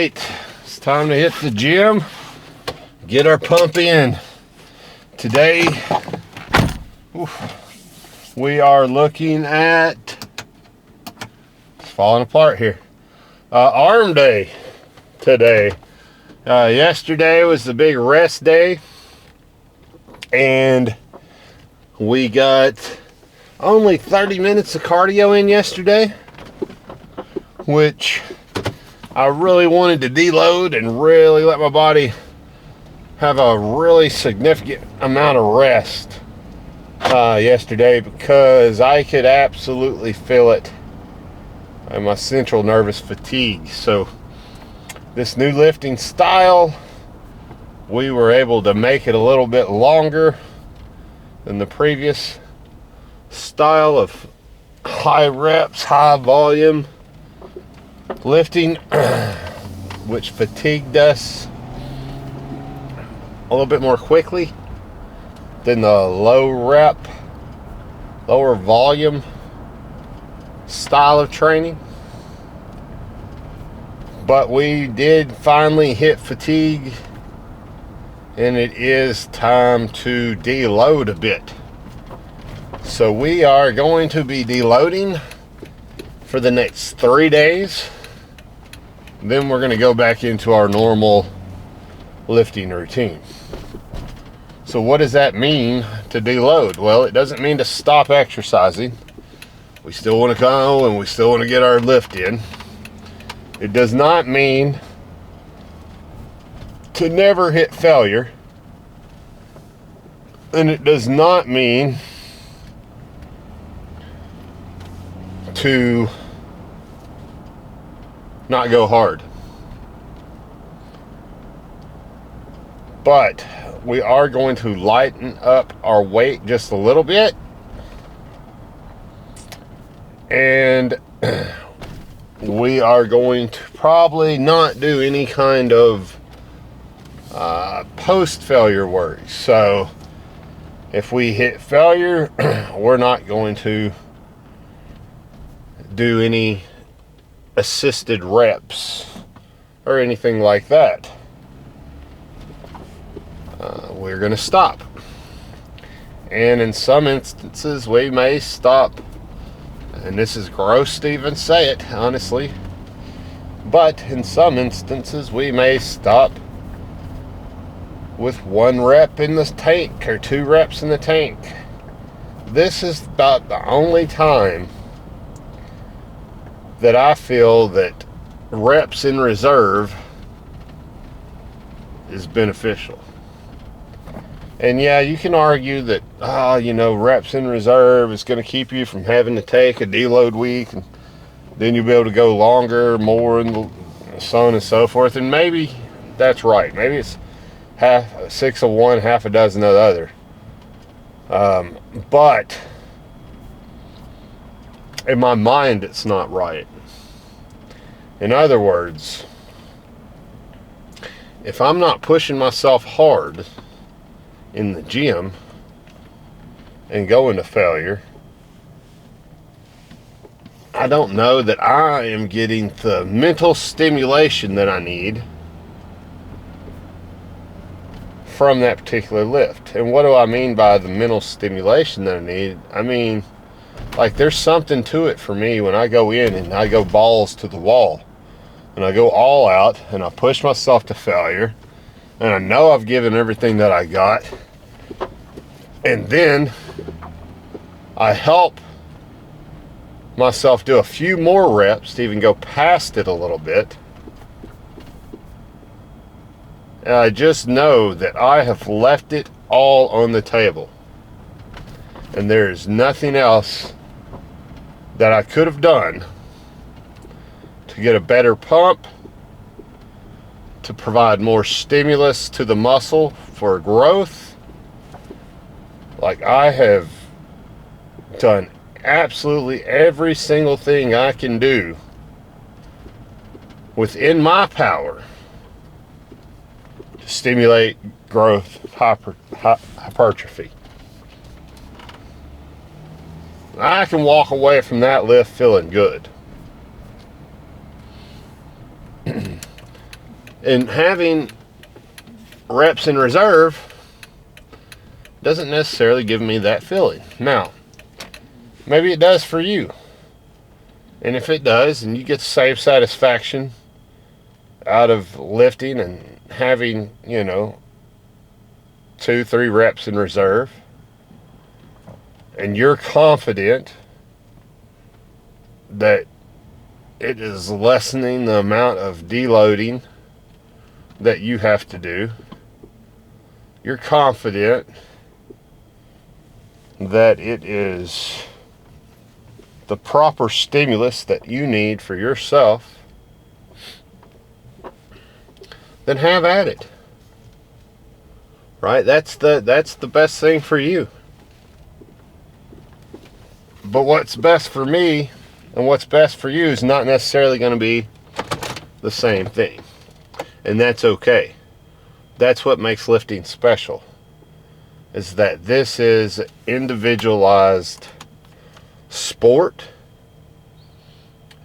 right, it's time to hit the gym, get our pump in. Today, we are looking at, it's falling apart here, arm day today. Yesterday was the big rest day, and we got only 30 minutes of cardio in yesterday, which I really wanted to deload and really let my body have a really significant amount of rest yesterday, because I could absolutely feel it in my central nervous fatigue. So this new lifting style, we were able to make it a little bit longer than the previous style of high reps, high volume lifting, which fatigued us a little bit more quickly than the low rep, lower volume style of training. But we did finally hit fatigue, and it is time to deload a bit. So we are going to be deloading for the next 3 days. Then we're going to go back into our normal lifting routine. So what does that mean to deload? Well, it doesn't mean to stop exercising. We still want to go and we still want to get our lift in. It does not mean to never hit failure. And it does not mean to not go hard. But we are going to lighten up our weight just a little bit, and we are going to probably not do any kind of post-failure work. So if we hit failure, we're not going to do any assisted reps or anything like that. We're going to stop. And in some instances, we may stop, and this is gross to even say it, honestly, but in some instances, we may stop with 1 rep in the tank or 2 reps in the tank. This is about the only time that I feel that reps in reserve is beneficial. And yeah, you can argue that, reps in reserve is going to keep you from having to take a deload week, and then you'll be able to go longer, more, and so on and so forth. And maybe that's right. Maybe it's 6 of one, half a dozen of the other. But in my mind, it's not right. In other words, if I'm not pushing myself hard in the gym and going to failure, I don't know that I am getting the mental stimulation that I need from that particular lift. And what do I mean by the mental stimulation that I need? I mean, like, there's something to it for me when I go in and I go balls to the wall and I go all out and I push myself to failure and I know I've given everything that I got, and then I help myself do a few more reps to even go past it a little bit. And I just know that I have left it all on the table. And there is nothing else that I could have done to get a better pump, to provide more stimulus to the muscle for growth. Like, I have done absolutely every single thing I can do within my power to stimulate growth, hypertrophy. I can walk away from that lift feeling good. And having reps in reserve doesn't necessarily give me that feeling. Now, maybe it does for you. And if it does, and you get the same satisfaction out of lifting and having, 2-3 reps in reserve, and you're confident that it is lessening the amount of deloading that you have to do, you're confident that it is the proper stimulus that you need for yourself, then have at it. Right? That's the best thing for you. But what's best for me and what's best for you is not necessarily going to be the same thing. And that's okay. That's what makes lifting special, is that this is individualized sport,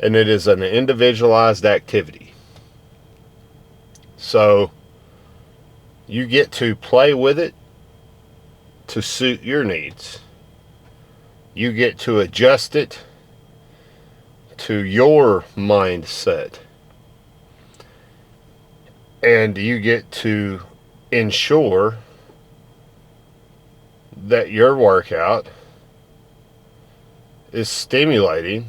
and it is an individualized activity. So you get to play with it to suit your needs. You get to adjust it to your mindset. And you get to ensure that your workout is stimulating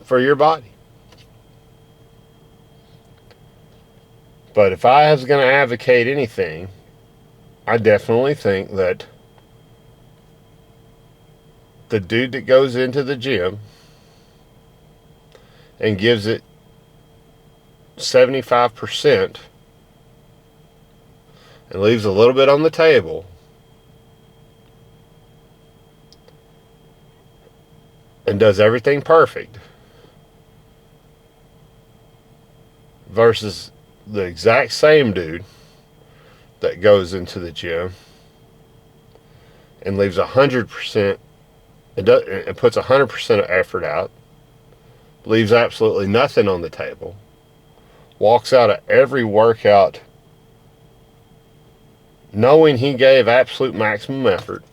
for your body. But if I was going to advocate anything, I definitely think that the dude that goes into the gym and gives it 75% and leaves a little bit on the table and does everything perfect versus the exact same dude that goes into the gym and leaves 100% and puts 100% of effort out, leaves absolutely nothing on the table, walks out of every workout knowing he gave absolute maximum effort,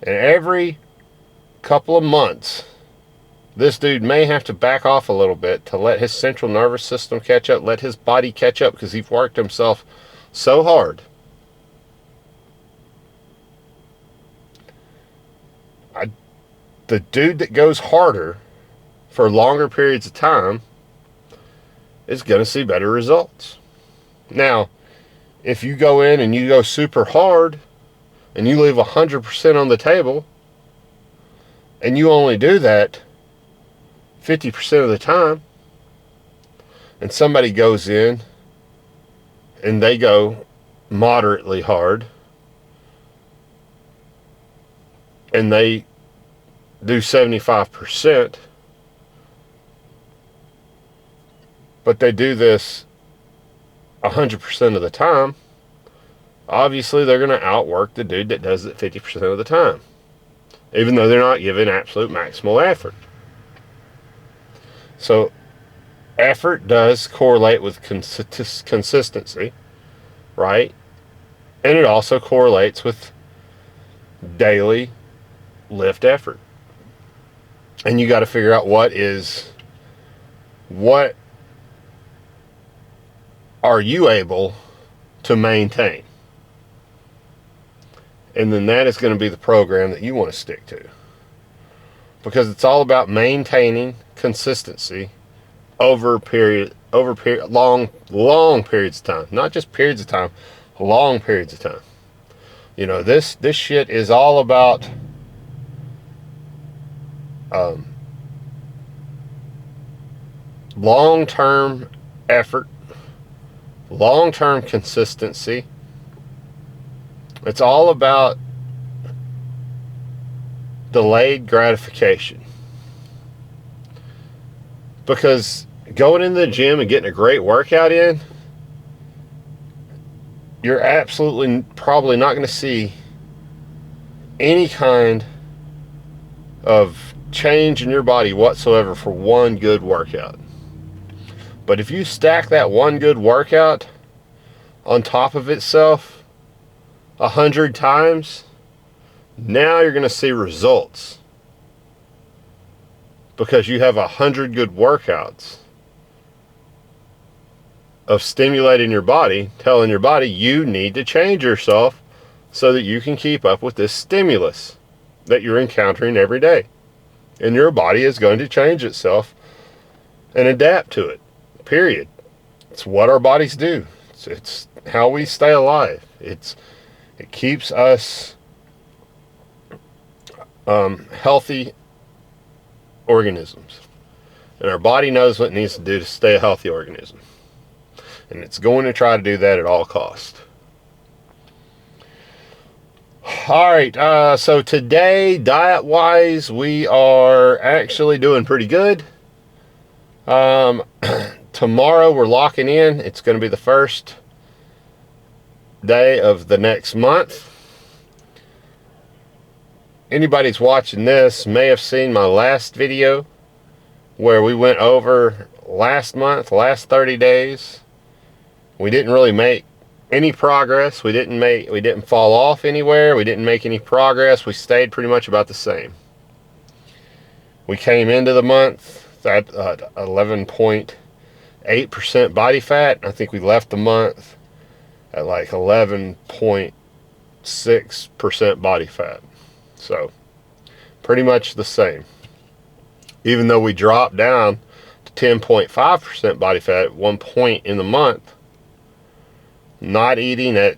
and every couple of months this dude may have to back off a little bit to let his central nervous system catch up, let his body catch up, because he's worked himself so hard. The dude that goes harder for longer periods of time is going to see better results. Now, if you go in and you go super hard and you leave 100% on the table and you only do that 50% of the time, and somebody goes in and they go moderately hard and they do 75%, but they do this 100% of the time, obviously they're going to outwork the dude that does it 50% of the time, even though they're not giving absolute maximal effort. So effort does correlate with consistency, right? And it also correlates with daily lift effort. And you got to figure out what are you able to maintain. And then that is going to be the program that you want to stick to. Because it's all about maintaining consistency over long periods of time. Not just periods of time, long periods of time. This shit is all about long-term effort, long-term consistency. It's all about delayed gratification. Because going into the gym and getting a great workout in, you're absolutely probably not going to see any kind of change in your body whatsoever for one good workout. But if you stack that one good workout on top of itself 100 times, now you're going to see results. Because you have 100 good workouts of stimulating your body, telling your body you need to change yourself so that you can keep up with this stimulus that you're encountering every day. And your body is going to change itself and adapt to it. Period. It's what our bodies do. It's how we stay alive. It keeps us healthy organisms. And our body knows what it needs to do to stay a healthy organism. And it's going to try to do that at all costs. Alright, so today, diet-wise, we are actually doing pretty good. Tomorrow, we're locking in. It's going to be the first day of the next month. Anybody's watching this may have seen my last video where we went over last month, last 30 days. We didn't really make any progress. We didn't fall off anywhere. We didn't make any progress. We stayed pretty much about the same. We came into the month at 11.8% body fat. I think we left the month at like 11.6% body fat. So pretty much the same. Even though we dropped down to 10.5% body fat at one point in the month, not eating at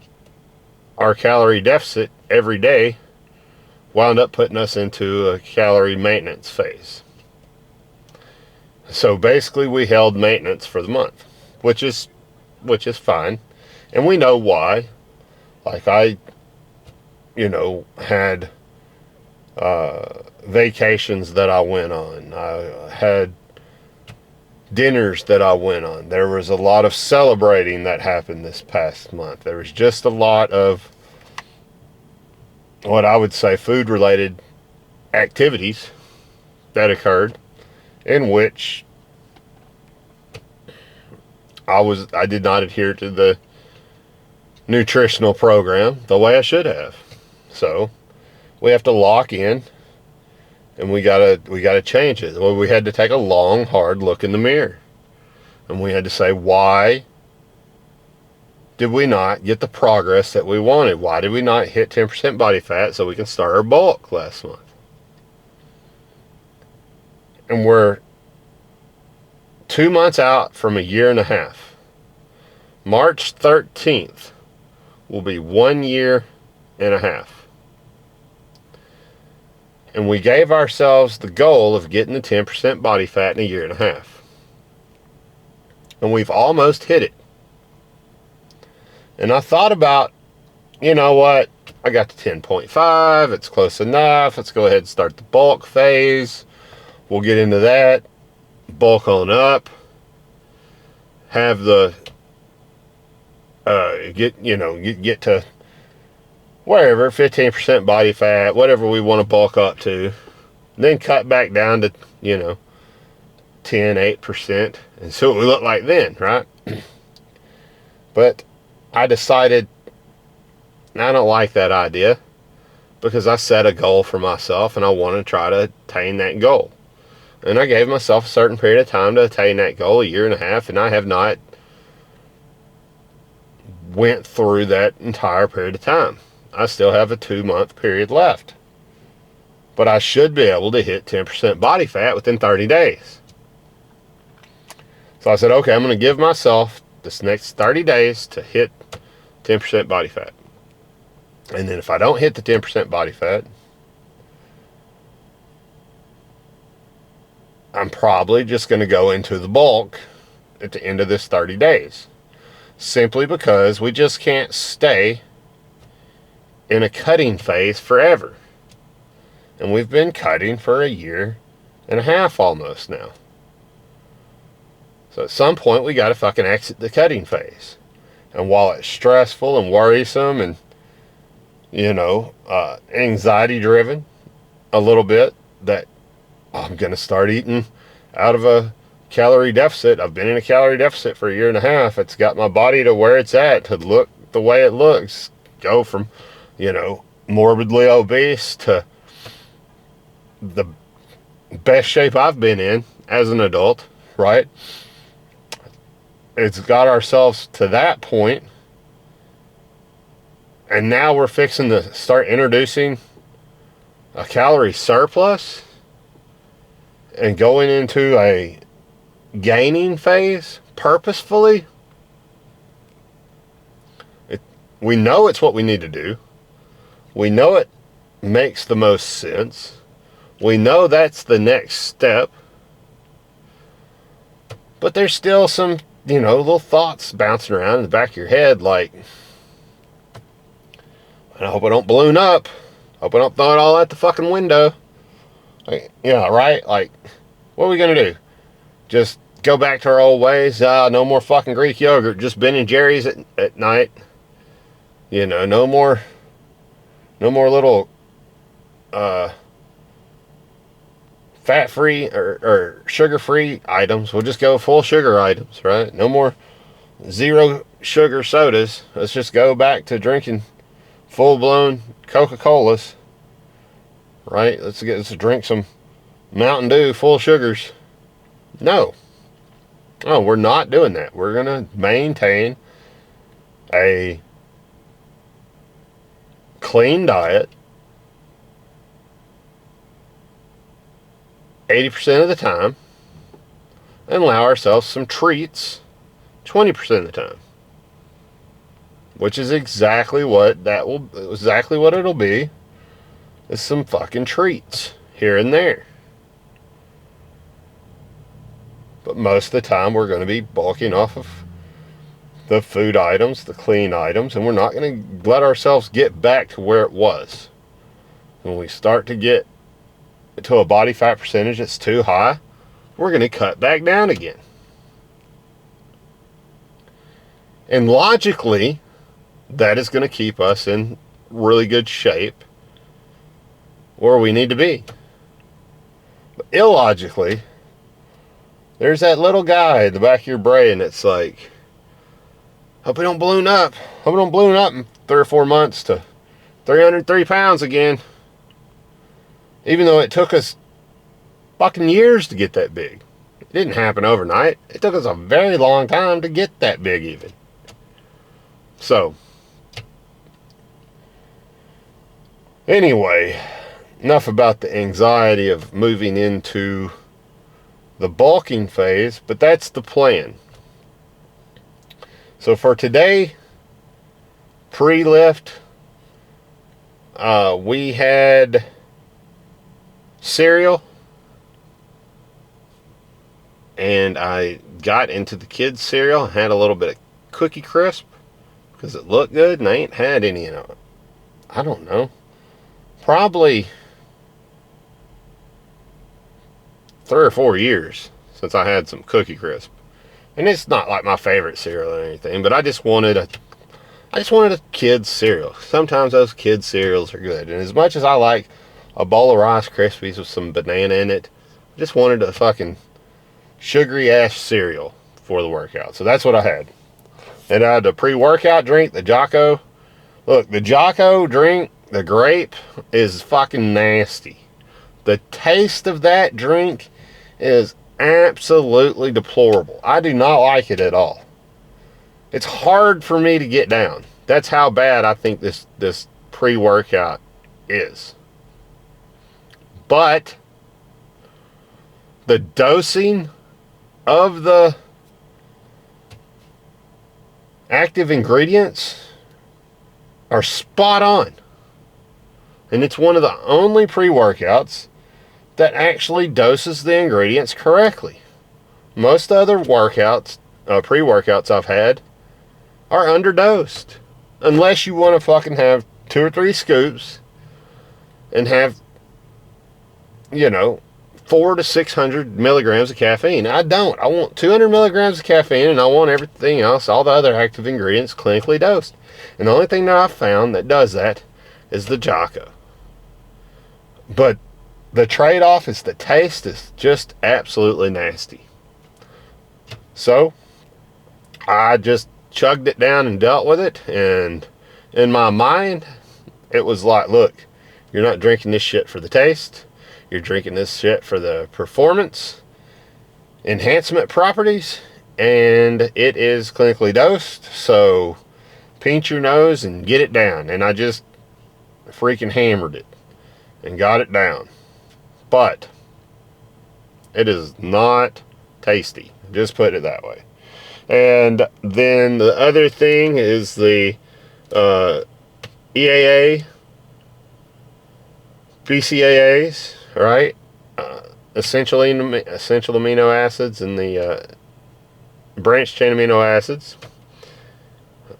our calorie deficit every day wound up putting us into a calorie maintenance phase. So basically we held maintenance for the month, which is fine. And we know why. Like I, had vacations that I went on. I had dinners that I went on. There was a lot of celebrating that happened this past month. There was just a lot of what I would say food-related activities that occurred in which I did not adhere to the nutritional program the way I should have. So we have to lock in, and we gotta change it. Well, we had to take a long, hard look in the mirror, and we had to say, why did we not get the progress that we wanted? Why did we not hit 10% body fat so we can start our bulk last month? And we're 2 months out from a year and a half. March 13th will be 1 year and a half. And we gave ourselves the goal of getting the 10% body fat in a year and a half. And we've almost hit it. And I thought about, you know what, I got to 10.5, it's close enough, let's go ahead and start the bulk phase. We'll get into that, bulk on up, have the, get to wherever, 15% body fat, whatever we want to bulk up to, then cut back down to, 10, 8%, and see what we look like then, right? But I decided I don't like that idea, because I set a goal for myself and I want to try to attain that goal. And I gave myself a certain period of time to attain that goal, a year and a half, and I have not went through that entire period of time. I still have a 2-month period left. But I should be able to hit 10% body fat within 30 days. So I said, okay, I'm going to give myself this next 30 days to hit 10% body fat. And then if I don't hit the 10% body fat, I'm probably just going to go into the bulk at the end of this 30 days. Simply because we just can't stay in a cutting phase forever. And we've been cutting for a year and a half almost now. So at some point we got to fucking exit the cutting phase. And while it's stressful and worrisome and, anxiety driven a little bit, that I'm going to start eating out of a calorie deficit. I've been in a calorie deficit for 1.5 years. It's got my body to where it's at, to look the way it looks. Go from, morbidly obese to the best shape I've been in as an adult, right? It's got ourselves to that point, and now we're fixing to start introducing a calorie surplus and going into a gaining phase purposefully. We know it's what we need to do. We know it makes the most sense. We know that's the next step. But there's still some, little thoughts bouncing around in the back of your head, like, I hope I don't balloon up. Hope I don't throw it all out the fucking window. Like, right? Like, what are we going to do? Just go back to our old ways? No more fucking Greek yogurt. Just Ben and Jerry's at night. No more little fat-free or sugar-free items. We'll just go full sugar items, right? No more zero sugar sodas. Let's just go back to drinking full-blown Coca-Colas, right? Let's drink some Mountain Dew full sugars. No, we're not doing that. We're gonna maintain a clean diet 80% of the time and allow ourselves some treats 20% of the time, which is exactly what it'll be, is some fucking treats here and there. But most of the time we're going to be bulking off of the food items, the clean items, and we're not going to let ourselves get back to where it was. When we start to get to a body fat percentage that's too high, we're going to cut back down again. And logically, that is going to keep us in really good shape where we need to be. But illogically, there's that little guy in the back of your brain that's like, hope we don't balloon up. Hope we don't balloon up in 3 or 4 months to 303 pounds again. Even though it took us fucking years to get that big. It didn't happen overnight. It took us a very long time to get that big even. So, anyway, enough about the anxiety of moving into the bulking phase, but that's the plan. So for today, pre-lift, we had cereal, and I got into the kids' cereal. I had a little bit of Cookie Crisp because it looked good, and I ain't had any in I don't know, probably 3 or 4 years since I had some Cookie Crisp. And it's not like my favorite cereal or anything, but I just wanted a kid's cereal. Sometimes those kids' cereals are good. And as much as I like a bowl of Rice Krispies with some banana in it, I just wanted a fucking sugary ass cereal for the workout. So that's what I had. And I had the pre-workout drink, the Jocko. Look, the Jocko drink, the grape, is fucking nasty. The taste of that drink is absolutely deplorable. I do not like it at all. It's hard for me to get down. That's how bad I think this pre-workout is. But the dosing of the active ingredients are spot on. And it's one of the only pre-workouts that actually doses the ingredients correctly. Most other workouts, pre-workouts I've had, are underdosed. Unless you want to fucking have 2 or 3 scoops and have, 400 to 600 milligrams of caffeine. I don't. I want 200 milligrams of caffeine, and I want everything else, all the other active ingredients, clinically dosed. And the only thing that I've found that does that is the Jocko. But the trade-off is the taste is just absolutely nasty. So I just chugged it down and dealt with it. And in my mind, it was like, look, you're not drinking this shit for the taste. You're drinking this shit for the performance enhancement properties. And it is clinically dosed. So pinch your nose and get it down. And I just freaking hammered it and got it down. But it is not tasty. Just put it that way. And then the other thing is the EAA, BCAAs, right? Essential amino acids and the branched chain amino acids.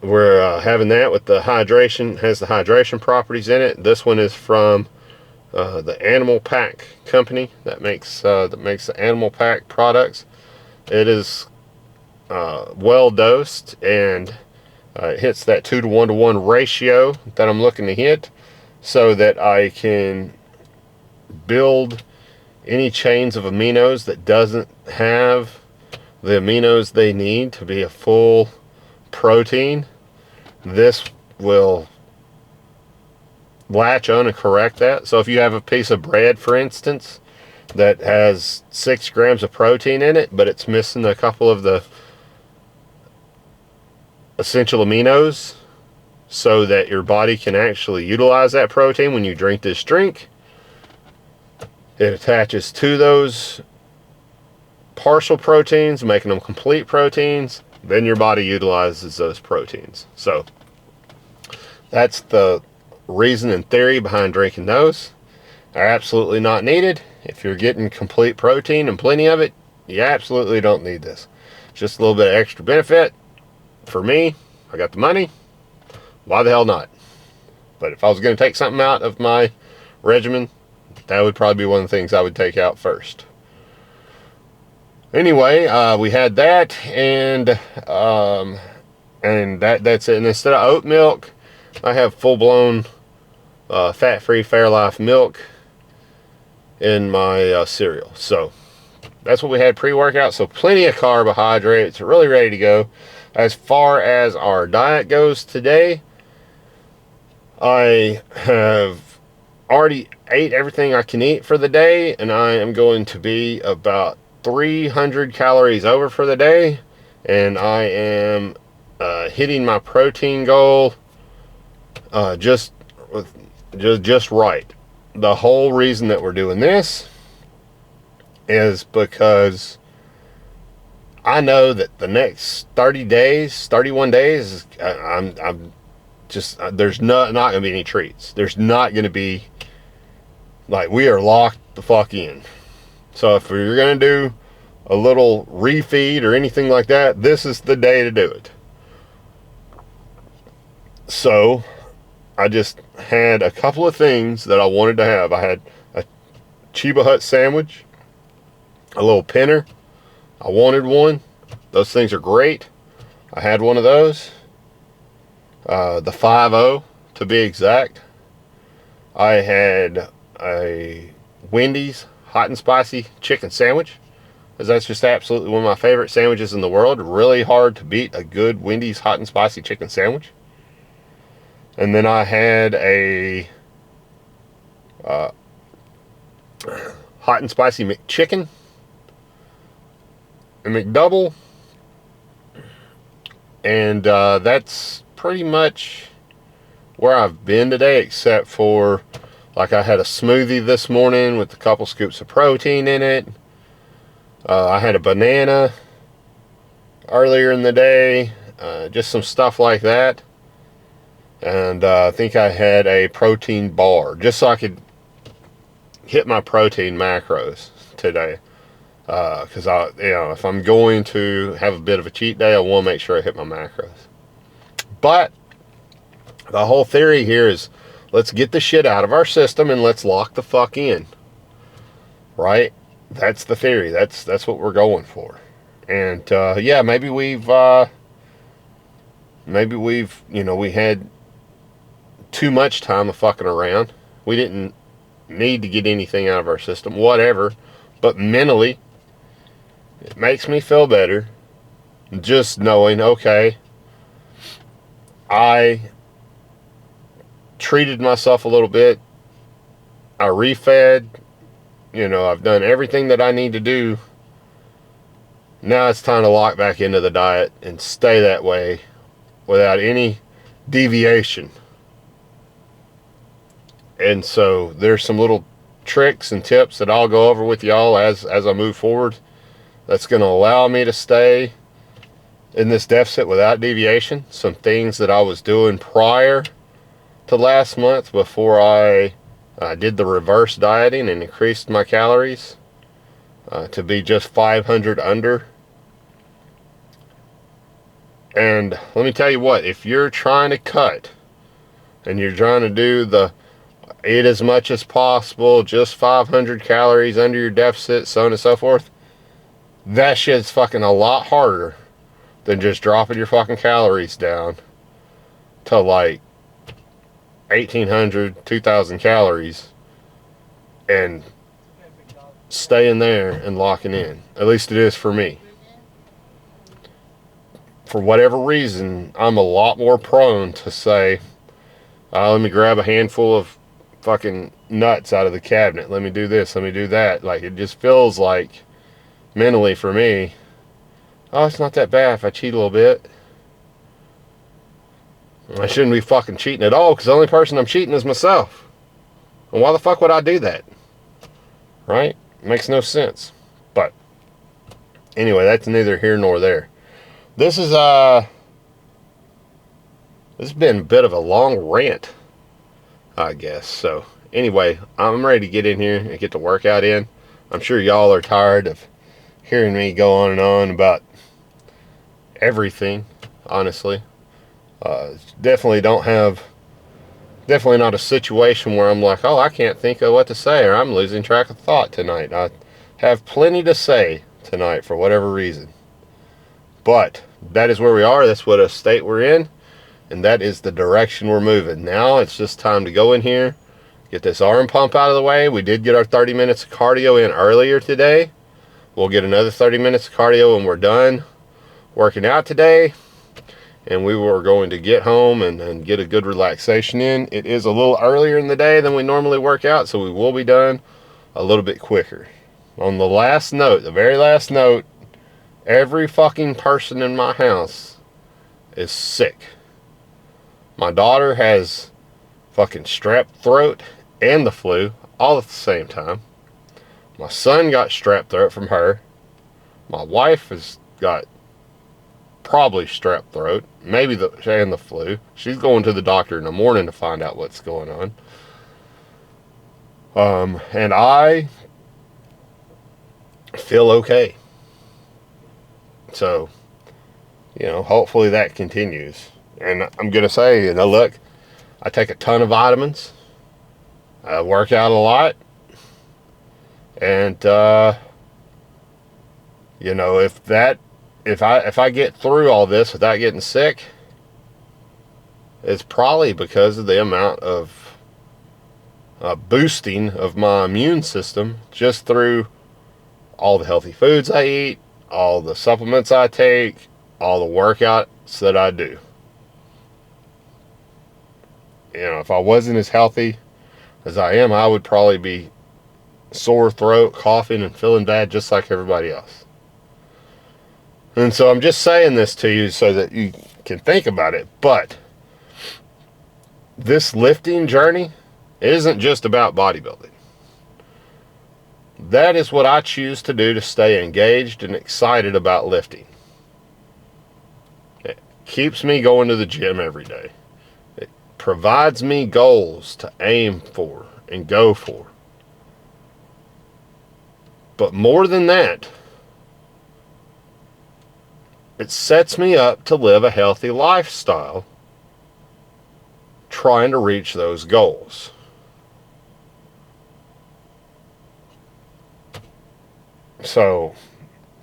We're having that with the hydration, has the hydration properties in it. This one is from the Animal Pack company that makes the Animal Pack products. It is well dosed, and it hits that 2:1 ratio that I'm looking to hit, so that I can build any chains of aminos that doesn't have the aminos they need to be a full protein. This will latch on and correct that. So if you have a piece of bread, for instance, that has 6 grams of protein in it, but it's missing a couple of the essential aminos so that your body can actually utilize that protein when you drink this drink, it attaches to those partial proteins, making them complete proteins. Then your body utilizes those proteins. So that's the reason and theory behind drinking those. Are absolutely not needed. If you're getting complete protein and plenty of it, you absolutely don't need this. Just a little bit of extra benefit. For me, I got the money. Why the hell not? But if I was going to take something out of my regimen, that would probably be one of the things I would take out first. Anyway, we had that, and that's it. And instead of oat milk, I have full-blown fat-free Fairlife milk in my cereal. So that's what we had pre-workout. So plenty of carbohydrates, really ready to go. As far as our diet goes today, I have already ate everything I can eat for the day, and I am going to be about 300 calories over for the day, and I am hitting my protein goal just right. The whole reason that we're doing this is because I know that the next 31 days, I'm just, there's not going to be any treats. There's not going to be, like, we are locked the fuck in. So if you're going to do a little refeed or anything like that, this is the day to do it. So I just had a couple of things that I wanted to have. I had a Chiba Hut sandwich, a little pinner. I wanted one. Those things are great. I had one of those. The 5-0 to be exact. I had a Wendy's hot and spicy chicken sandwich, because that's just absolutely one of my favorite sandwiches in the world. Really hard to beat a good Wendy's hot and spicy chicken sandwich. And then I had a hot and spicy McChicken, a McDouble, and that's pretty much where I've been today, except for, like, I had a smoothie this morning with a couple scoops of protein in it. I had a banana earlier in the day, just some stuff like that. And I think I had a protein bar, just so I could hit my protein macros today. Because if I'm going to have a bit of a cheat day, I want to make sure I hit my macros. But the whole theory here is, let's get the shit out of our system and let's lock the fuck in. Right? That's the theory. That's what we're going for. And yeah, maybe we had too much time of fucking around. We didn't need to get anything out of our system, whatever. But mentally, it makes me feel better just knowing, okay, I treated myself a little bit. I refed. You know, I've done everything that I need to do. Now it's time to lock back into the diet and stay that way without any deviation. And so there's some little tricks and tips that I'll go over with y'all as I move forward. That's going to allow me to stay in this deficit without deviation. Some things that I was doing prior to last month before I did the reverse dieting and increased my calories to be just 500 under. And let me tell you what, if you're trying to cut and you're trying to do the eat as much as possible, just 500 calories under your deficit, so on and so forth, that shit's fucking a lot harder than just dropping your fucking calories down to like 1,800, 2,000 calories and staying there and locking in. At least it is for me. For whatever reason, I'm a lot more prone to say, let me grab a handful of fucking nuts out of the cabinet. Let me do this. Let me do that. Like, it just feels like, mentally for me, oh, it's not that bad if I cheat a little bit. I shouldn't be fucking cheating at all because the only person I'm cheating is myself. And why the fuck would I do that? Right? Makes no sense. But anyway, that's neither here nor there. This is this has been a bit of a long rant, I guess. So anyway, I'm ready to get in here and get the workout in. I'm sure y'all are tired of hearing me go on and on about everything, honestly. Definitely not a situation where I'm like, oh, I can't think of what to say, or I'm losing track of thought tonight. I have plenty to say tonight for whatever reason. But that is where we are. That's what a state we're in. And that is the direction we're moving. Now it's just time to go in here, get this arm pump out of the way. We did get our 30 minutes of cardio in earlier today. We'll get another 30 minutes of cardio when we're done working out today. And we were going to get home and get a good relaxation in. It is a little earlier in the day than we normally work out, so we will be done a little bit quicker. On the last note, the very last note, every fucking person in my house is sick. My daughter has fucking strep throat and the flu all at the same time. My son got strep throat from her. My wife has got probably strep throat, maybe the flu. She's going to the doctor in the morning to find out what's going on. And I feel okay. So, you know, hopefully that continues. And I'm going to say, you know, look, I take a ton of vitamins. I work out a lot. And, you know, if I get through all this without getting sick, it's probably because of the amount of boosting of my immune system just through all the healthy foods I eat, all the supplements I take, all the workouts that I do. You know, if I wasn't as healthy as I am, I would probably be sore throat, coughing, and feeling bad just like everybody else. And so I'm just saying this to you so that you can think about it. But this lifting journey isn't just about bodybuilding. That is what I choose to do to stay engaged and excited about lifting. It keeps me going to the gym every day. It provides me goals to aim for and go for. But more than that, it sets me up to live a healthy lifestyle trying to reach those goals. So,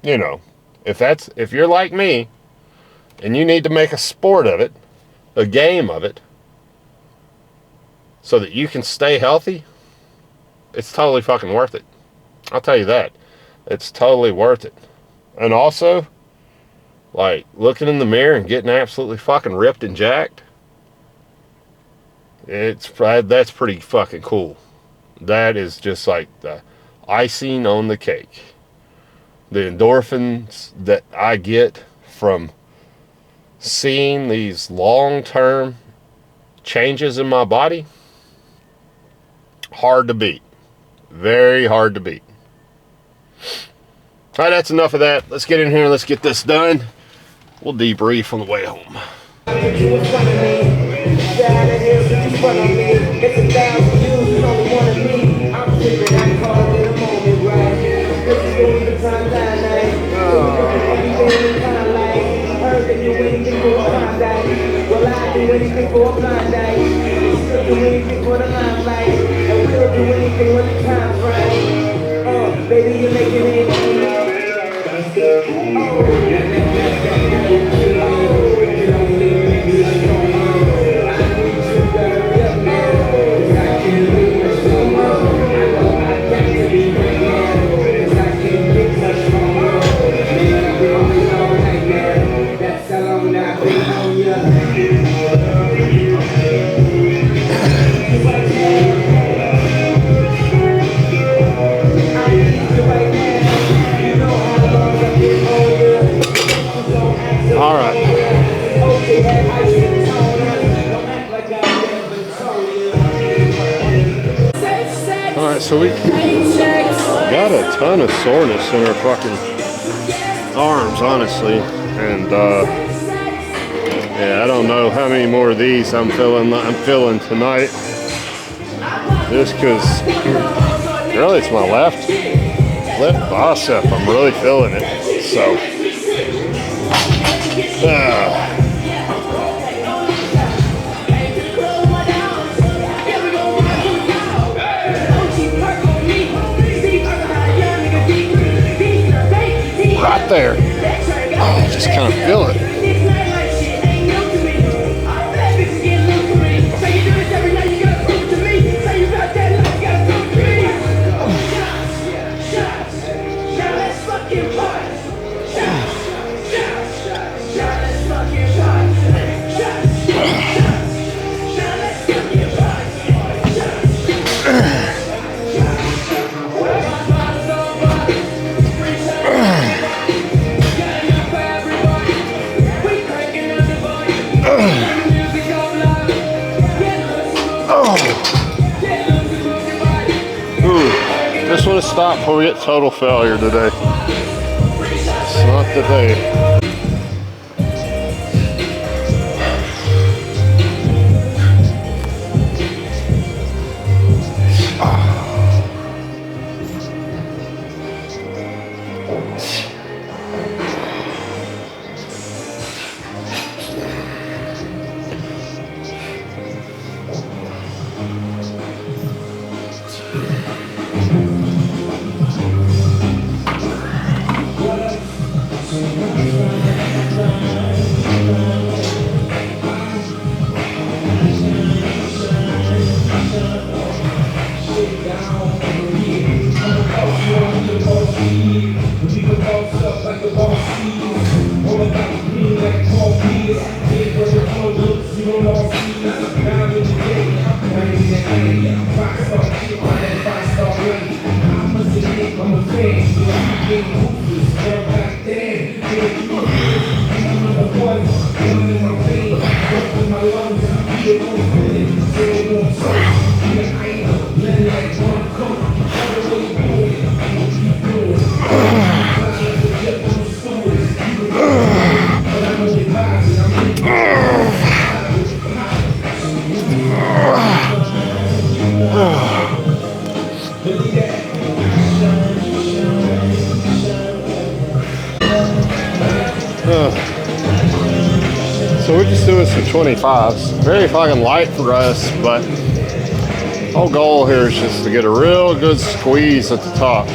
you know, if you're like me and you need to make a sport of it, a game of it, so that you can stay healthy, it's totally fucking worth it. I'll tell you that. It's totally worth it. And also, Like looking in the mirror and getting absolutely fucking ripped and jacked. That's pretty fucking cool. That is just like the icing on the cake. The endorphins that I get from seeing these long-term changes in my body, hard to beat. Very hard to beat. All right, that's enough of that. Let's get in here and let's get this done. We'll debrief on the way home. Baby, you're making it. All right. All right, so we got a ton of soreness in our fucking arms, honestly, and yeah, I don't know how many more of these I'm feeling tonight. Just because, really, it's my left bicep. I'm really feeling it. So. Right there. Oh, just kind of feel it. Just want to stop before we get total failure today. It's not the day. So we're just doing some 25s. Very fucking light for us, but whole goal here is just to get a real good squeeze at the top.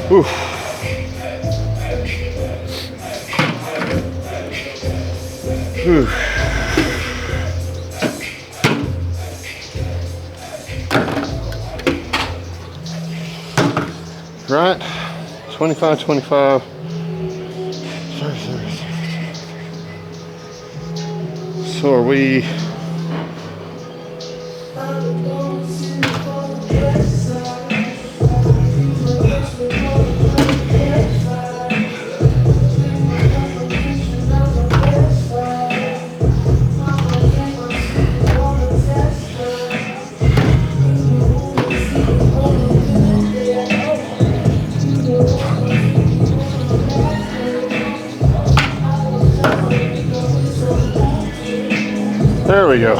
Whew. Whew. Right, 25, 25. So are we? There we go.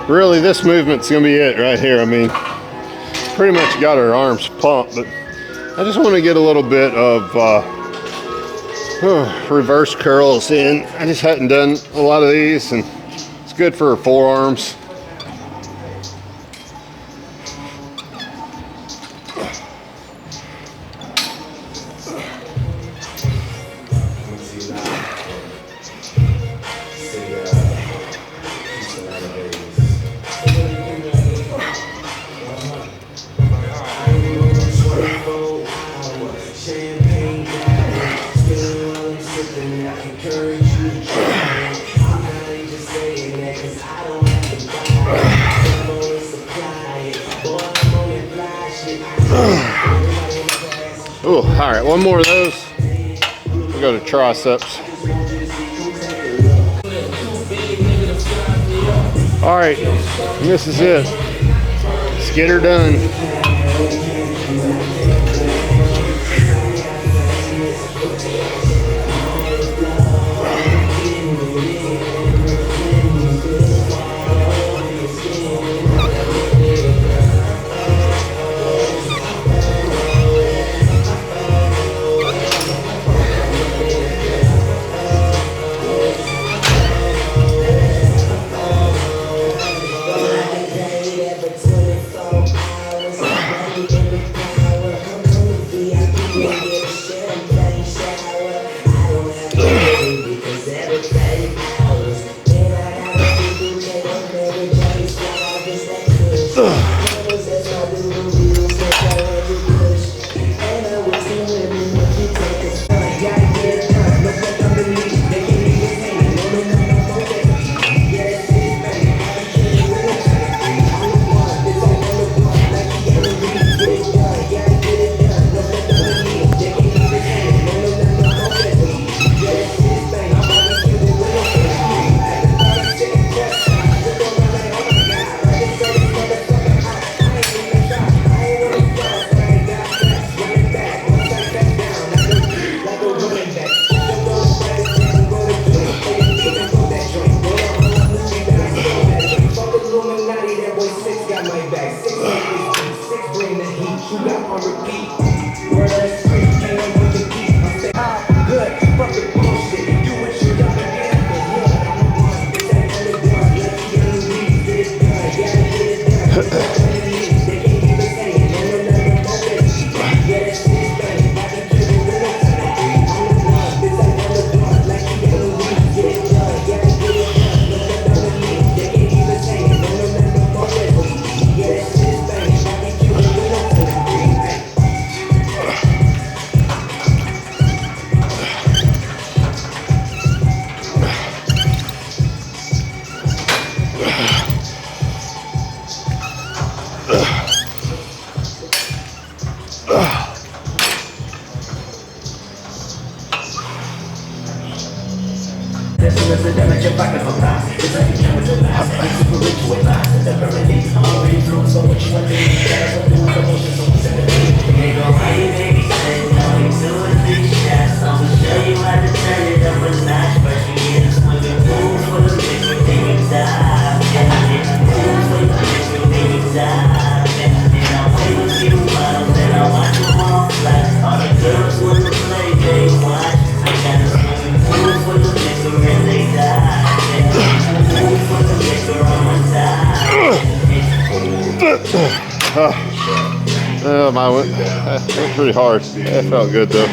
Really, this movement's gonna be it right here. I mean, pretty much got our arms pumped, but I just want to get a little bit of reverse curls in. I just hadn't done a lot of these, and it's good for our forearms. Oh, all right, one more of those. We'll go to triceps. All right, and this is it. Let's get her done. That went pretty hard. That felt good though.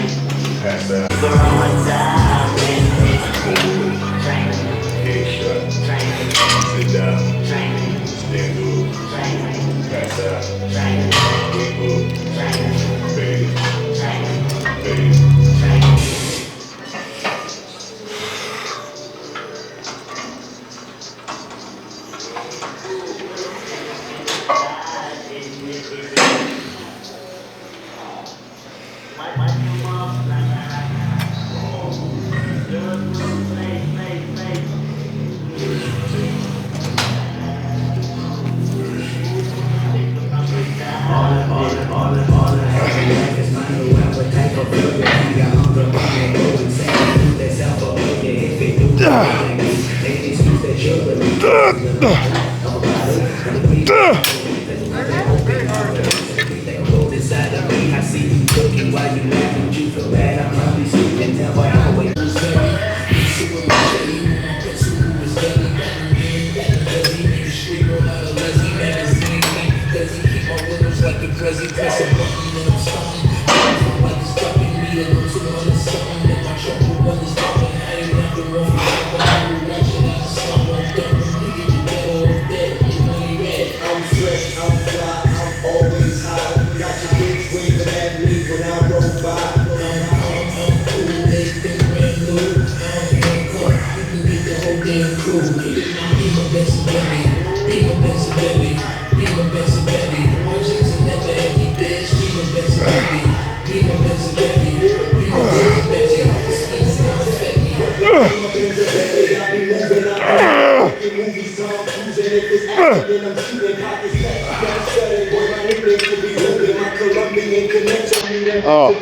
Oh.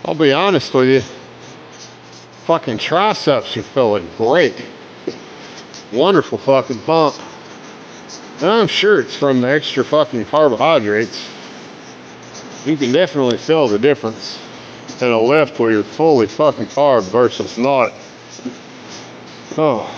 I'll be honest with you. Fucking triceps are feeling great. Wonderful fucking pump. And I'm sure it's from the extra fucking carbohydrates. You can definitely feel the difference in a lift where you're fully fucking carb versus not. Oh.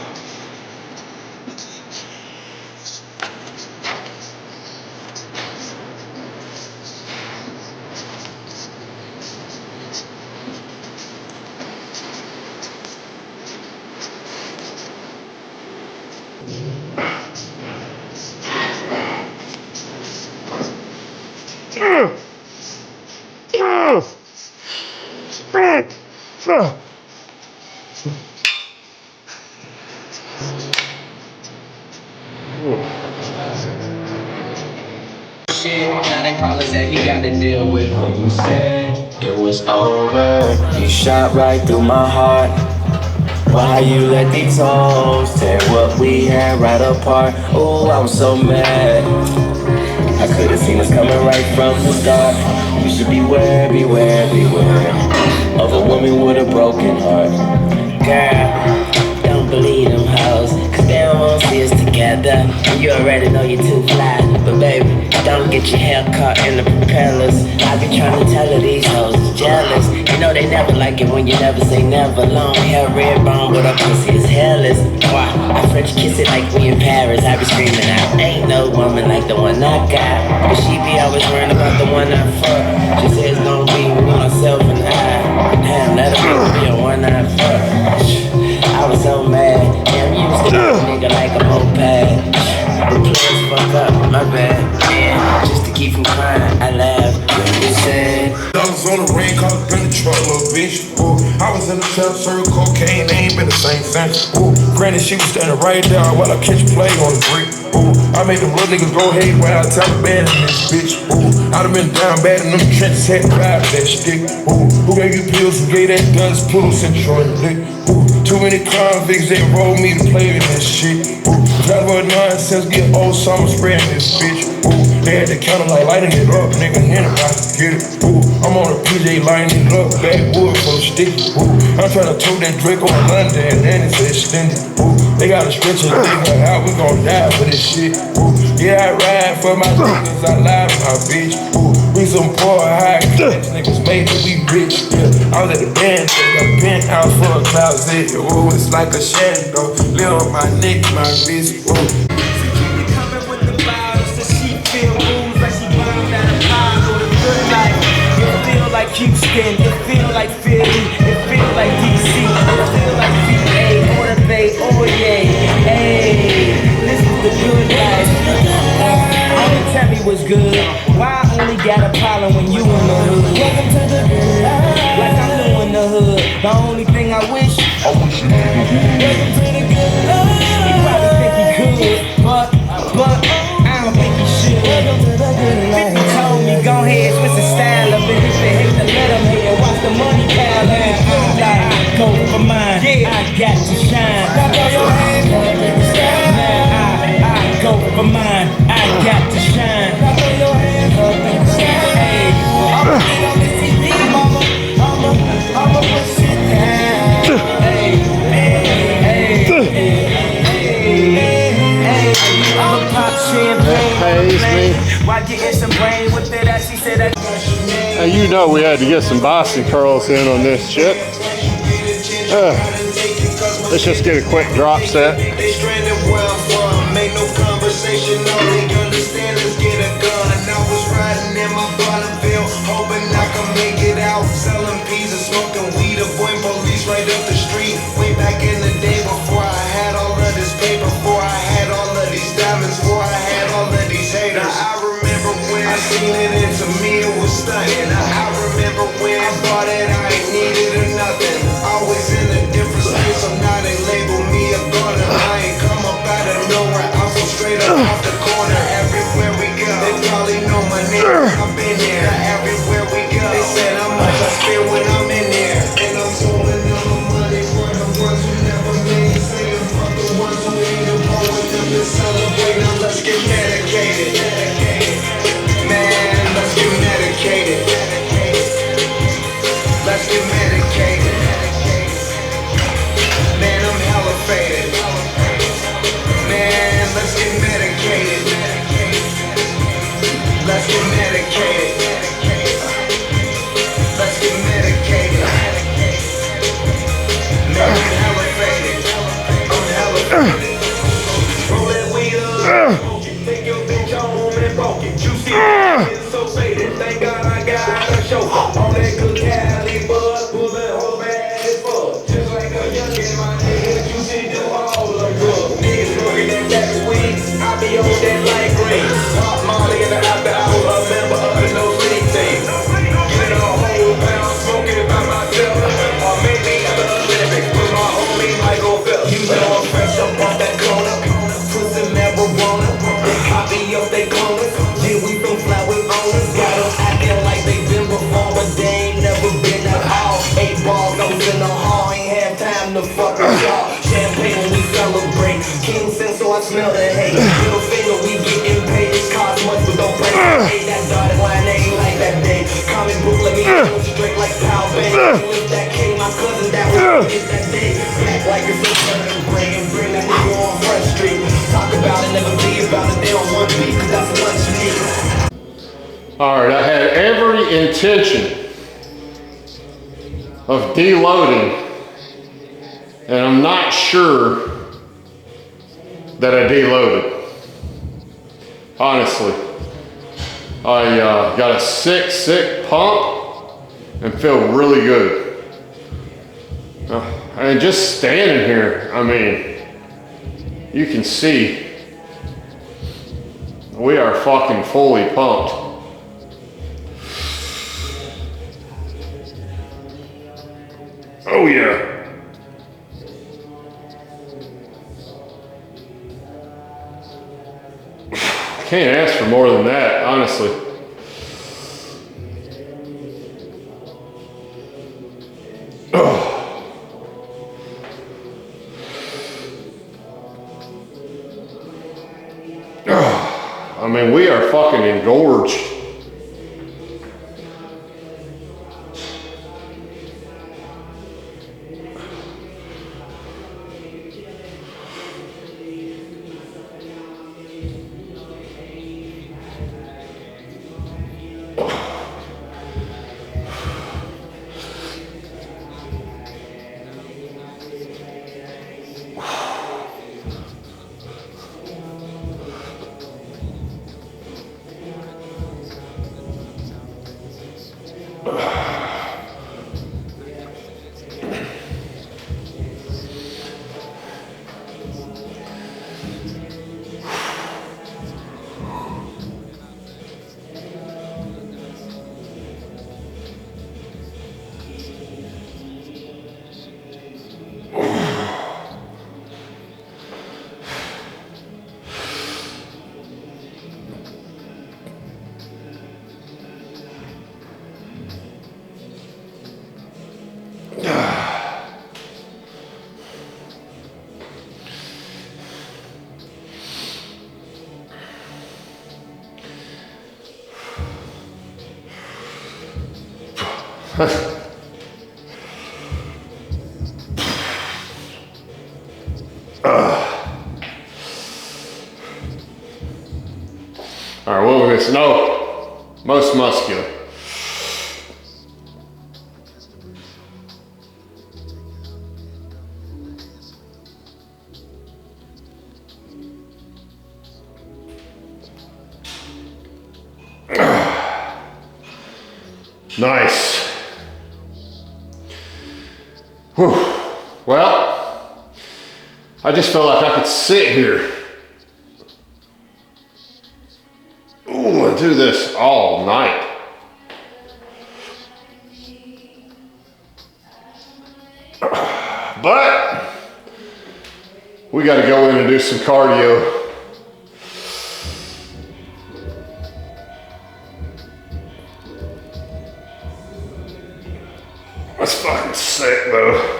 Now they problems that he got to deal with. When you said it was over, you shot right through my heart. Why you let these hoes tear what we had right apart? Oh, I was so mad. I could've seen us coming right from the start. You should beware, beware, beware of a woman with a broken heart. Girl, don't believe them hoes, cause they don't want to see us together. You already know you're too fly, but baby, don't get your hair caught in the propellers. I be trying to tell her these hoes is jealous. You know they never like it when you never say never. Long hair, red bone, but her pussy is hairless. Why? I French kiss it like we in Paris. I be screaming out, ain't no woman like the one I got. But she be always worrying about the one I fuck. She says it's gonna be me, myself, and I. Damn, let her be a one I fuck. I was so mad. Damn, you used to be a nigga like a moped. But please fuck up, my bad. Yeah, just to keep from crying, I laughed when you said, don't was on the rain, caught up in the truck, little bitch. Ooh, I was in the trap, served cocaine, they ain't been the same since. Ooh, granted, she was standing right there while I catch play on the brick. Ooh, I made them little niggas go hate while I Taliban in this bitch. Ooh, I done been down bad in them trenches, had to ride that stick. Ooh, who gave you pills, who gave that dust, pull sent you on the lick. Ooh, too many convicts, they rolled me to play with this shit. Ooh, driver nonsense, get old summer spraying this bitch. Ooh, they had the counter like lighting it up, nigga, anybody get it. Ooh, I'm on a PJ lighting it up, backwood full of sticky. Ooh, I'm trying to tote that Drake on London and then it's extended. Ooh, they gotta stretch it, nigga, how we gon' die for this shit. Ooh, yeah, I ride for my niggas, I lie to my bitch. Ooh, we some poor high class niggas made it, we rich. Yeah, I was at the band, got a penthouse for a closet. Ooh, it's like a shadow, live on my neck, my wrist. Ooh. Like Houston, it feel like Philly, it feel like DC, it feel like VA, or the Bay, oh yeah, hey, this is the good life. Only tell me what's good, why I only got a problem when you in the hood? Welcome to the good life, like I'm new in the hood, the only thing I wish you knew the hood. Welcome to the good life, he probably think he could, but I don't think he should. Welcome to the good life. 50 told me, go ahead, switch the style up, and if they hate to let them hit, watch the money pile in. I go for mine, I got to shine. Throw your hands up in the sky. Now I go for mine, I got to shine. Throw your hands up in the sky. Hey, I'ma get on this CD, mama. I'ma push it down. Hey, hey, hey. Pop champagne, while getting some brain with it, as she said that. Now you know we had to get some Boston curls in on this shit. Let's just get a quick drop set. They stranded where I'm from, make no conversation, all they understand is get a gun. I was riding in my Bonneville, hoping I could make it out, selling peas and smoking weed, avoiding police right up the street. Way back in the day before I had all of this paper, before I had all of these diamonds, before I had all of these haters. Now I remember when I seen it and to me it was stunning. Now I remember when I thought that I ain't needed or nothing. Always in a different space, so now they label me a goner. I ain't come up out of nowhere, I'm so straight up off the corner. Everywhere we go, they probably know my name. I've been there. Now everywhere we go, they said how much I spend when I'm in there. And I'm pulling on the money for the ones who never made it. Saying fuck the ones who ain't avoiding them to celebrate. Now let's get medicated. Man, let's get medicated. Let's get medicated. Man, I'm hella faded. Man, let's get medicated. Let's get medicated. Let's get medicated. Man, I'm hella faded. I'm hella faded. Roll that weed up. Take your bitch home and poke it. You see it's so faded. Thank God I got a show. All that good Cali bud, pulling whole bad as fuck. Just like a youngin', my niggas, you see do all the drugs. Niggas smoking that tax weed, I be on that light green. Pop Molly in the after hour, a member of the no sleep team. Get a whole pound smoking by myself, or maybe at the Olympics with my homie Michael Phelps. You know I'm fresh up off that corner, pussy marijuana. They copy up they corners, yeah we from fly with owners. Got them acting like they been before, but they ain't never been at all. 8 balls, I was in the hall, ain't have time to fuck with y'all. Champagne when we celebrate, King Sin, so I smell the hate. Middle finger, we getting paid, it costs much, but don't break. Hey, that dotted line ain't like that day. Comic book, let me go straight like Power Bang. With that K, my cousin, that was that day. Back like it's a turning brain, bring that nigga on Front Street. Talk about it, never be about it, they don't want to be, cause that's what you need. Alright, I had every intention of deloading, and I'm not sure that I deloaded. Honestly, I got a sick pump and feel really good. And just standing here, I mean, you can see we are fucking fully pumped. Oh yeah. Can't ask for more than that, honestly. I mean, we are fucking engorged. All right, what was this? No, most muscular. Nice. Whew. Well, I just felt like I could sit here. Ooh, and do this all night. But we got to go in and do some cardio. That's fucking sick, though.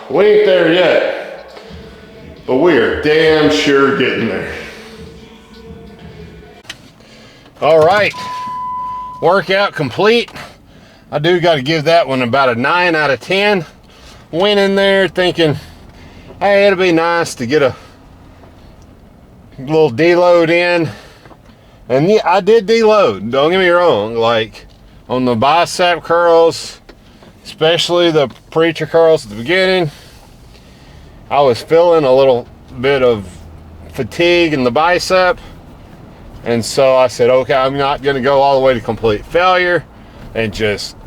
We ain't there yet, but we are damn sure getting there. All right, workout complete. I do got to give that one about a 9 out of 10. Went in there thinking, hey, it'll be nice to get a little deload in. And yeah, I did deload, don't get me wrong. Like on the bicep curls, especially the preacher curls at the beginning, I was feeling a little bit of fatigue in the bicep. And so I said, okay, I'm not going to go all the way to complete failure and just,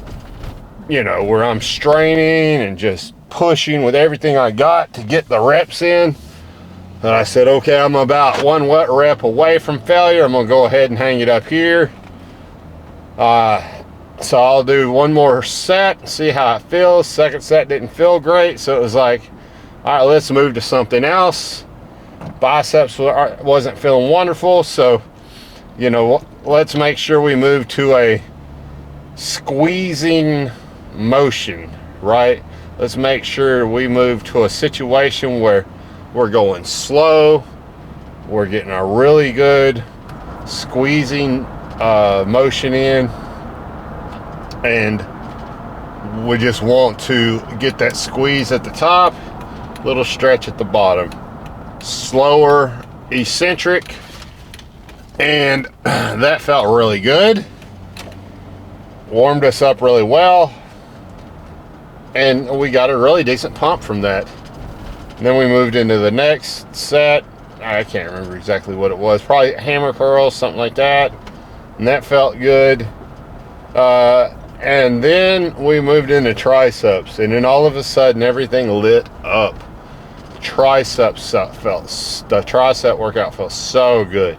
you know, where I'm straining and just pushing with everything I got to get the reps in. And I said, okay, I'm about one wet rep away from failure. I'm going to go ahead and hang it up here. So I'll do one more set, see how it feels. Second set didn't feel great, so it was like, all right, let's move to something else. Biceps wasn't feeling wonderful, so, you know, let's make sure we move to a squeezing motion, right? Let's make sure we move to a situation where we're going slow, we're getting a really good squeezing motion in, and we just want to get that squeeze at the top, little stretch at the bottom, slower eccentric, and that felt really good. Warmed us up really well, and we got a really decent pump from that. And then we moved into the next set. I can't remember exactly what it was, probably hammer curls, something like that, and that felt good. And then we moved into triceps, and then all of a sudden everything lit up. tricep workout felt so good.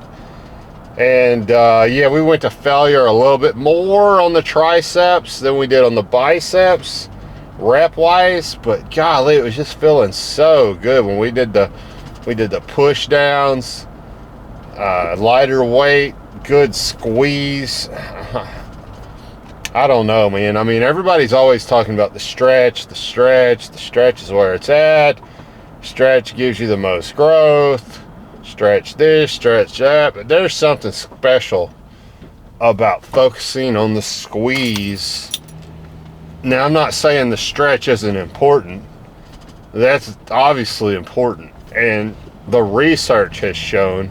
And yeah, we went to failure a little bit more on the triceps than we did on the biceps, rep wise. But golly, it was just feeling so good when we did the push downs, lighter weight, good squeeze. I don't know, man. I mean, everybody's always talking about the stretch. The stretch is where it's at. Stretch gives you the most growth. Stretch this, stretch that. But there's something special about focusing on the squeeze. Now, I'm not saying the stretch isn't important. That's obviously important. And the research has shown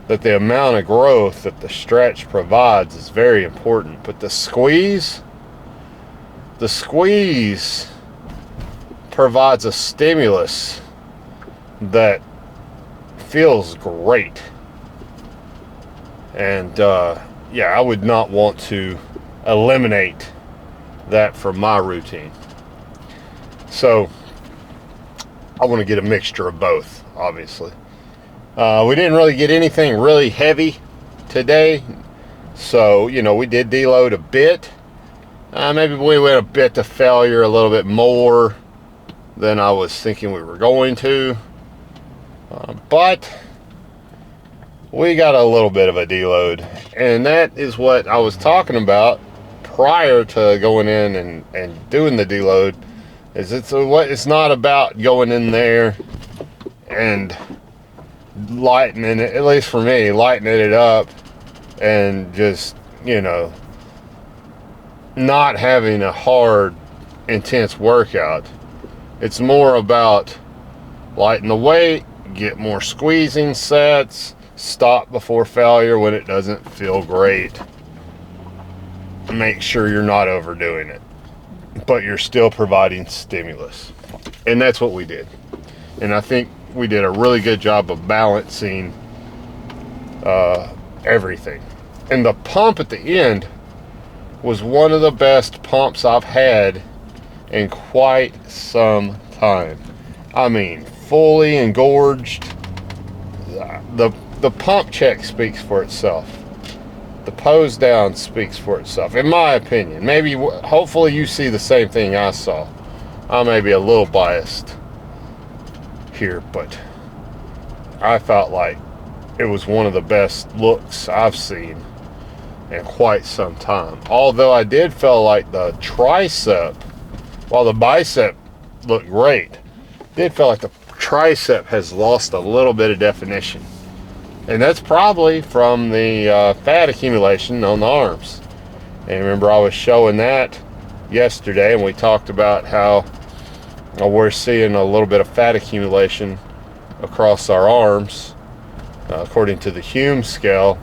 that the amount of growth that the stretch provides is very important. But the squeeze provides a stimulus that feels great. And yeah, I would not want to eliminate that from my routine. So I want to get a mixture of both, obviously. We didn't really get anything really heavy today, so you know, we did deload a bit. Maybe we went a bit to failure a little bit more than I was thinking we were going to, but we got a little bit of a deload, and that is what I was talking about prior to going in and doing the deload. Is it's not about going in there and lightening it, at least for me, lightening it up and just, you know, not having a hard, intense workout. It's more about lighten the weight, get more squeezing sets, stop before failure when it doesn't feel great. Make sure you're not overdoing it, but you're still providing stimulus. And that's what we did. And I think we did a really good job of balancing everything. And the pump at the end was one of the best pumps I've had in quite some time. I mean, fully engorged. The pump check speaks for itself. The pose down speaks for itself, in my opinion. Maybe, hopefully you see the same thing I saw. I may be a little biased here, but I felt like it was one of the best looks I've seen in quite some time. Although I did feel like the tricep, while the bicep looked great, did feel like the tricep has lost a little bit of definition. And that's probably from the fat accumulation on the arms. And remember, I was showing that yesterday, and we talked about how we're seeing a little bit of fat accumulation across our arms, according to the Hume scale.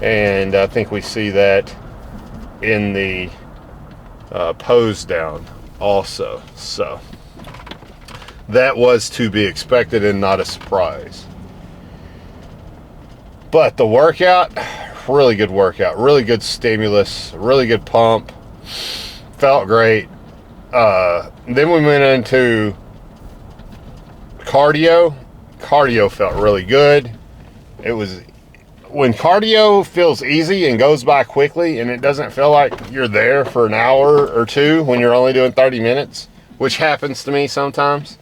And I think we see that in the pose down also. So that was to be expected and not a surprise. But the workout, really good workout, really good stimulus, really good pump, felt great. Then we went into cardio. Cardio felt really good. It was, when cardio feels easy and goes by quickly and it doesn't feel like you're there for an hour or two when you're only doing 30 minutes, which happens to me sometimes.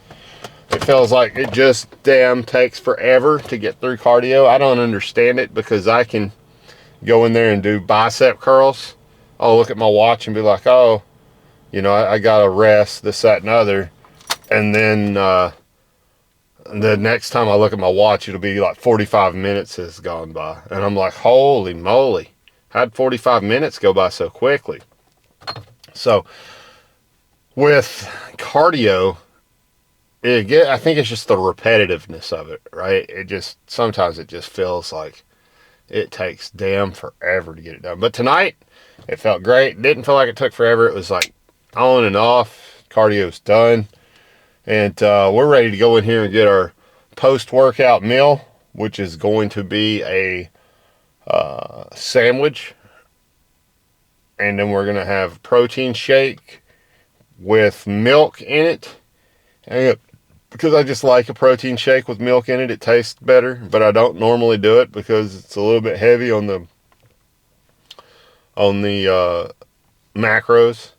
It feels like it just damn takes forever to get through cardio. I don't understand it, because I can go in there and do bicep curls. I'll look at my watch and be like, oh, you know, I gotta rest, this, that, and other. And then the next time I look at my watch, it'll be like 45 minutes has gone by. And I'm like, holy moly, how'd 45 minutes go by so quickly? So with cardio, I think it's just the repetitiveness of it, right? Sometimes it just feels like it takes damn forever to get it done. But tonight, it felt great. It didn't feel like it took forever. It was like on and off. Cardio's done. And we're ready to go in here and get our post-workout meal, which is going to be a sandwich. And then we're going to have protein shake with milk in it. And because I just like a protein shake with milk in it. It tastes better, but I don't normally do it because it's a little bit heavy on the macros.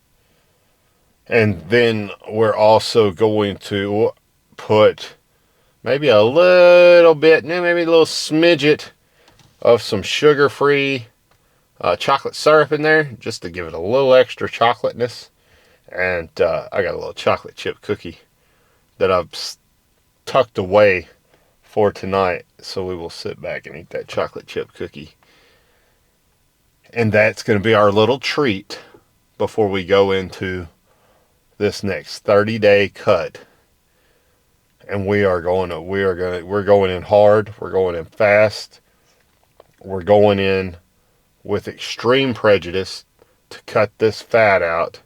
And then we're also going to put maybe a little bit, maybe a little smidget of some sugar-free chocolate syrup in there, just to give it a little extra chocolateness. And I got a little chocolate chip cookie that I've tucked away for tonight, so we will sit back and eat that chocolate chip cookie. And that's going to be our little treat before we go into this next 30-day cut. And we're going in hard, we're going in fast, we're going in with extreme prejudice to cut this fat out.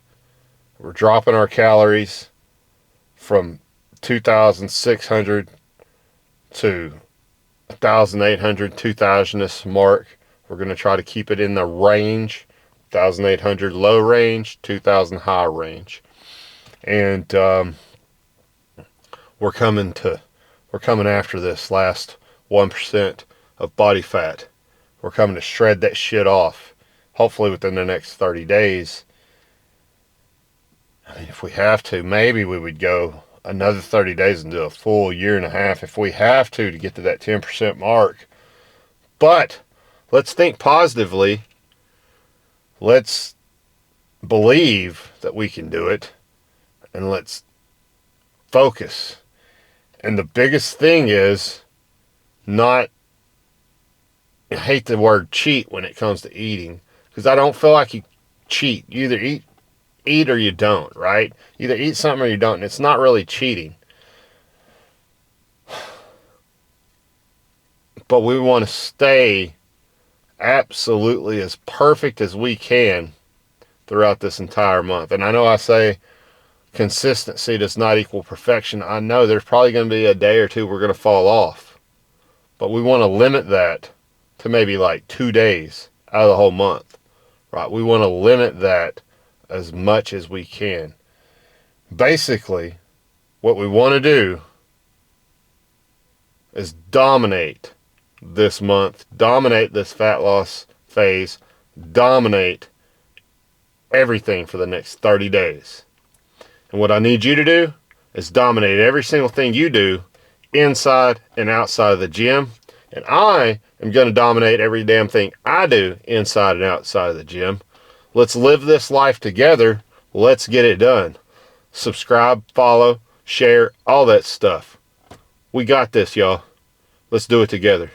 We're dropping our calories from 2,600 to 1,800, 2,000-ish mark. We're going to try to keep it in the range, 1,800 low range, 2,000 high range. And we're coming after this last 1% of body fat. We're coming to shred that shit off, hopefully within the next 30 days. I mean, if we have to, maybe we would go another 30 days and do a full year and a half if we have to get to that 10% mark. But let's think positively. Let's believe that we can do it. And let's focus. And the biggest thing is not, I hate the word cheat when it comes to eating, because I don't feel like you cheat. You either eat or you don't, right? You either eat something or you don't, and it's not really cheating. But we want to stay absolutely as perfect as we can throughout this entire month. And I know I say consistency does not equal perfection. I know there's probably going to be a day or two we're going to fall off. But we want to limit that to maybe like 2 days out of the whole month, right? We want to limit that as much as we can. Basically, what we want to do is dominate this month, dominate this fat loss phase, dominate everything for the next 30 days. And what I need you to do is dominate every single thing you do inside and outside of the gym. And I am going to dominate every damn thing I do inside and outside of the gym. Let's live this life together. Let's get it done. Subscribe, follow, share, all that stuff. We got this, y'all. Let's do it together.